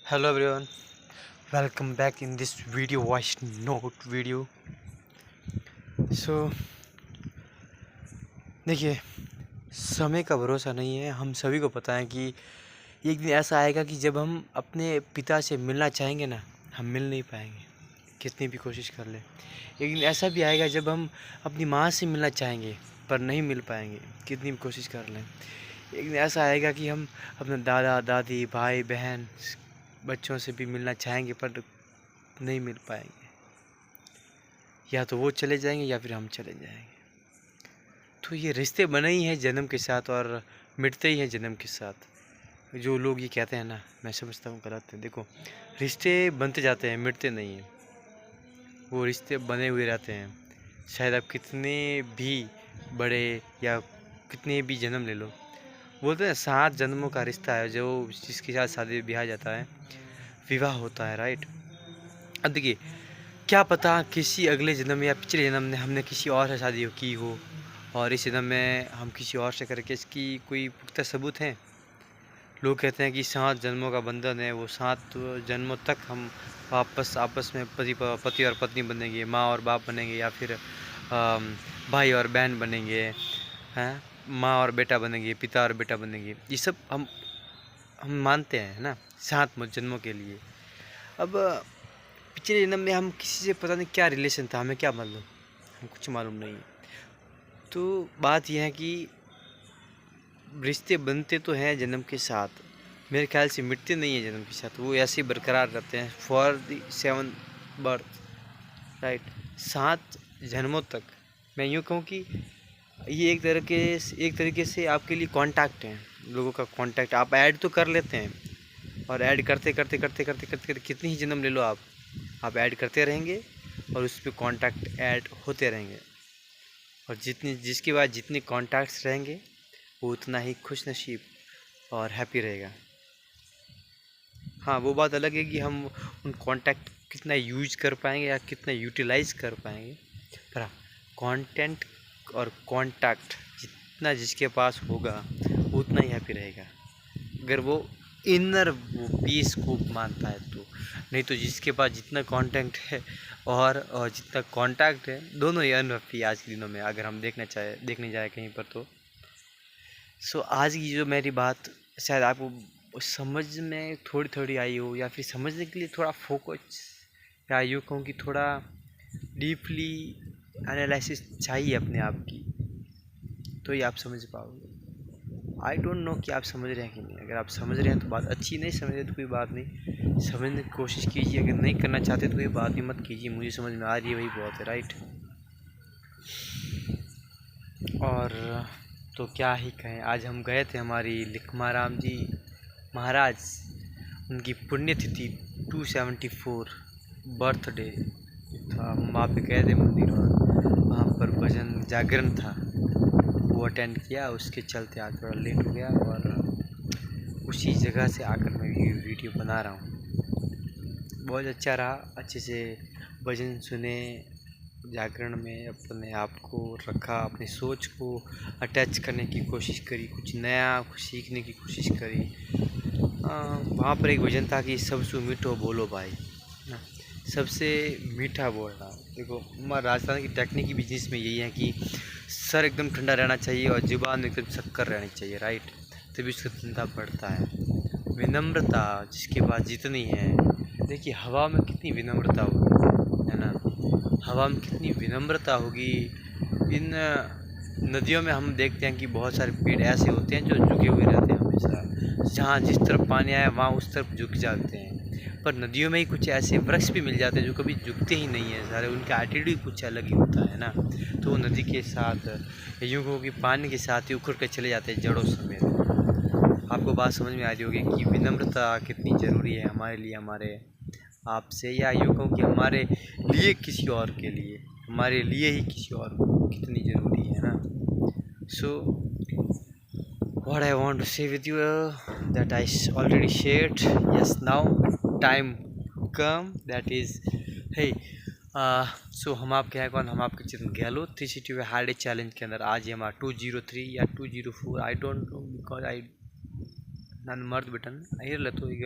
Hello everyone, welcome back in this video voice note video. So देखिए, समय का भरोसा नहीं है। हम सभी को पता है कि एक दिन ऐसा आएगा कि जब हम अपने पिता से मिलना चाहेंगे ना, हम मिल नहीं पाएंगे कितनी भी कोशिश कर लें। एक दिन ऐसा भी आएगा जब हम अपनी माँ से मिलना चाहेंगे पर नहीं मिल पाएंगे कितनी भी कोशिश कर लें। एक दिन ऐसा आएगा कि हम अपने दादा दादी भाई बहन बच्चों से भी मिलना चाहेंगे पर नहीं मिल पाएंगे। या तो वो चले जाएंगे या फिर हम चले जाएंगे। तो ये रिश्ते बने ही हैं जन्म के साथ और मिटते ही हैं जन्म के साथ। जो लोग ये कहते हैं ना, मैं समझता हूँ गलत है। देखो, रिश्ते बनते जाते हैं, मिटते नहीं हैं। वो रिश्ते बने हुए रहते हैं। शायद आप कितने भी बड़े या कितने भी जन्म ले लो, बोलते हैं 7 जन्मों का रिश्ता है जो जिसके साथ शादी ब्याह जाता है, विवाह होता है, राइट। अब देखिए, क्या पता किसी अगले जन्म या पिछले जन्म में हमने किसी और से शादी की हो और इस जन्म में हम किसी और से करके इसकी कोई पुख्ता सबूत हैं। लोग कहते हैं कि 7 जन्मों का बंधन है, वो 7 जन्मों तक हम वापस आपस में पति और पत्नी बनेंगे, माँ और बाप बनेंगे, या फिर भाई और बहन बनेंगे, हैं, माँ और बेटा बनेंगे, पिता और बेटा बनेंगे। ये सब हम मानते हैं, है ना, 7 जन्मों के लिए। अब पिछले जन्म में हम किसी से पता नहीं क्या रिलेशन था, हमें क्या मालूम, हम कुछ मालूम नहीं है। तो बात यह है कि रिश्ते बनते तो हैं जन्म के साथ, मेरे ख्याल से मिटते नहीं हैं जन्म के साथ। वो ऐसे ही बरकरार रहते हैं फॉर द 7 बर्थ, राइट, 7 जन्मों तक। मैं यूँ कहूँ कि ये एक तरीके से आपके लिए कांटेक्ट हैं। लोगों का कांटेक्ट आप ऐड तो कर लेते हैं, और ऐड करते करते करते करते करते करते कितनी ही जन्म ले लो आप ऐड करते रहेंगे और उस पर कॉन्टैक्ट ऐड होते रहेंगे। और जिसके बाद जितने कॉन्टैक्ट्स रहेंगे वो उतना ही खुश नसीब और हैप्पी रहेगा। हाँ, वो बात अलग है कि हम उन कॉन्टैक्ट कितना यूज कर पाएंगे या कितना यूटिलाइज कर पाएंगे। पर हाँ, कॉन्टेंट और कॉन्टैक्ट जितना जिसके पास होगा उतना ही हैप्पी रहेगा, अगर वो इनर वो पीस को मानता है तो। नहीं तो जिसके पास जितना कांटेक्ट है और जितना कांटेक्ट है, दोनों ही अनहैप्पी आज के दिनों में, अगर हम देखने जाए कहीं पर तो। सो आज की जो मेरी बात शायद आपको समझ में थोड़ी थोड़ी आई हो, या फिर समझने के लिए थोड़ा फोकस, या यूँ कहूँ कि थोड़ा डीपली एनालिसिस चाहिए अपने आप की, तो ये आप समझ पाओगे। आई डोंट नो कि आप समझ रहे हैं कि नहीं। अगर आप समझ रहे हैं तो बात अच्छी, नहीं समझ रहे तो कोई बात नहीं, समझने की कोशिश कीजिए। अगर नहीं करना चाहते तो कोई बात ही मत कीजिए, मुझे समझ में आ रही है वही बहुत है, राइट। और तो क्या ही कहें, आज हम गए थे हमारी लिखमाराम जी महाराज, उनकी पुण्यतिथि 274 बर्थडे था। हम वहाँ पे गए थे मंदिर, और वहाँ पर भजन जागरण था, वो अटेंड किया। उसके चलते आज थोड़ा लेट हो गया, और उसी जगह से आकर मैं वीडियो बना रहा हूँ। बहुत अच्छा रहा, अच्छे से भजन सुने, जागरण में अपने आप को रखा, अपनी सोच को अटैच करने की कोशिश करी, कुछ नया कुछ सीखने की कोशिश करी। वहाँ पर एक भजन था कि सबसे मीठो बोलो भाई ना, सबसे मीठा बोलना। देखो, हमारे राजस्थान की टेक्निकी बिजनेस में यही है कि सर एकदम ठंडा रहना चाहिए और जुबान एकदम शक्कर रहनी चाहिए, राइट, तभी उसका धंधा बढ़ता है। विनम्रता जिसके पास जितनी है, देखिए हवा में कितनी विनम्रता होगी, है ना, हवा में कितनी विनम्रता होगी। इन नदियों में हम देखते हैं कि बहुत सारे पेड़ ऐसे होते हैं जो झुके हुए रहते हैं हमेशा, जहाँ जिस तरफ पानी आया वहाँ उस तरफ झुक जाते हैं। पर नदियों में ही कुछ ऐसे वृक्ष भी मिल जाते हैं जो कभी झुकते ही नहीं है सारे, उनका एटीट्यूड कुछ अलग ही होता है ना। तो वो नदी के साथ, यूँ कहो कि पानी के साथ ही उखड़ कर चले जाते हैं जड़ों समेत। आपको बात समझ में आ रही होगी कि विनम्रता कितनी ज़रूरी है हमारे लिए, हमारे आपसे, या यूँ कहूँ कि हमारे लिए किसी और के लिए, हमारे लिए ही किसी और को कितनी ज़रूरी है ना। सो what I want to say with you that I already shared. Yes, now time come, that is, hey, सो हम आपके हैं कौन, हम आपके चित्र गहलोत 360 हार्ड चैलेंज के अंदर आज ही हमारा 203 या 204, I don't know, because I ನಾನು ಮರ್ತು ಬಿಟ್ಟನು ಹೇಳಿಲ್ಲ तो ಈಗ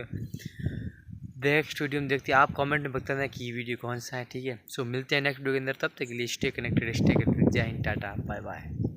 नेक्स्ट वीडियो में देखते हैं। आप कमेंट में बताना कि ये वीडियो कौन सा है, ठीक है। सो मिलते हैं नेक्स्ट वीडियो के अंदर, तब तक के लिए स्टे कनेक्टेड, जय हिंद, टाटा, बाय बाय।